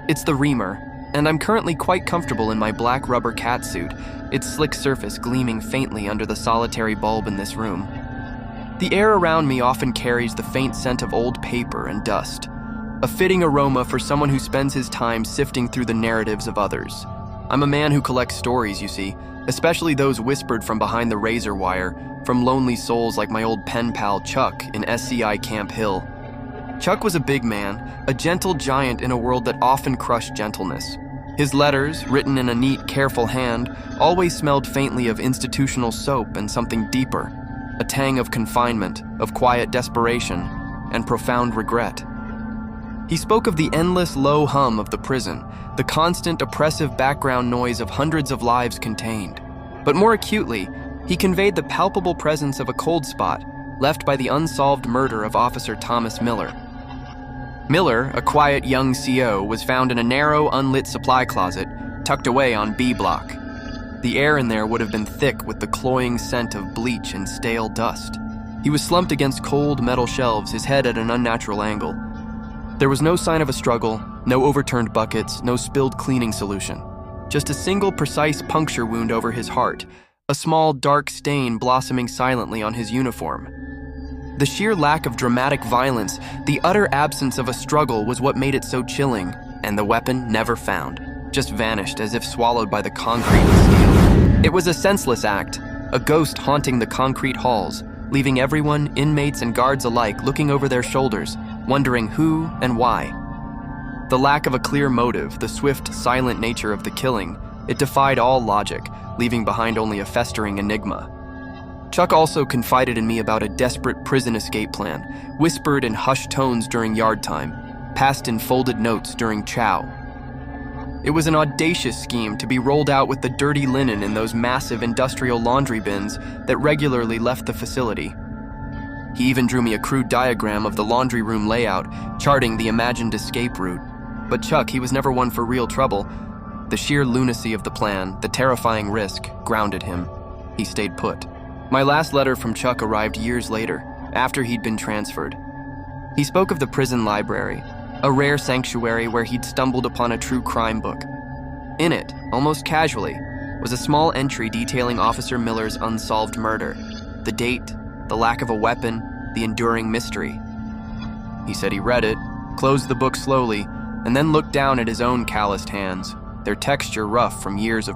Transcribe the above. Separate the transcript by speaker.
Speaker 1: It's the Reamer, and I'm currently quite comfortable in my black rubber catsuit, its slick surface gleaming faintly under the solitary bulb in this room. The air around me often carries the faint scent of old paper and dust, a fitting aroma for someone who spends his time sifting through the narratives of others. I'm a man who collects stories, you see, especially those whispered from behind the razor wire, from lonely souls like my old pen pal Chuck in S.C.I. Camp Hill. Chuck was a big man, a gentle giant in a world that often crushed gentleness. His letters, written in a neat, careful hand, always smelled faintly of institutional soap and something deeper, a tang of confinement, of quiet desperation, and profound regret. He spoke of the endless low hum of the prison, the constant oppressive background noise of hundreds of lives contained. But more acutely, he conveyed the palpable presence of a cold spot left by the unsolved murder of Officer Thomas Miller. Miller, a quiet young CO, was found in a narrow, unlit supply closet, tucked away on B Block. The air in there would have been thick with the cloying scent of bleach and stale dust. He was slumped against cold metal shelves, his head at an unnatural angle. There was no sign of a struggle, no overturned buckets, no spilled cleaning solution. Just a single precise puncture wound over his heart, a small dark stain blossoming silently on his uniform. The sheer lack of dramatic violence, the utter absence of a struggle was what made it so chilling, and the weapon never found, just vanished as if swallowed by the concrete and steel. It was a senseless act, a ghost haunting the concrete halls, leaving everyone, inmates and guards alike, looking over their shoulders, wondering who and why. The lack of a clear motive, the swift, silent nature of the killing, it defied all logic, leaving behind only a festering enigma. Chuck also confided in me about a desperate prison escape plan, whispered in hushed tones during yard time, passed in folded notes during chow. It was an audacious scheme to be rolled out with the dirty linen in those massive industrial laundry bins that regularly left the facility. He even drew me a crude diagram of the laundry room layout, charting the imagined escape route. But Chuck, he was never one for real trouble. The sheer lunacy of the plan, the terrifying risk, grounded him. He stayed put. My last letter from Chuck arrived years later, after he'd been transferred. He spoke of the prison library, a rare sanctuary where he'd stumbled upon a true crime book. In it, almost casually, was a small entry detailing Officer Miller's unsolved murder, the date, the lack of a weapon, the enduring mystery. He said he read it, closed the book slowly, and then looked down at his own calloused hands, their texture rough from years of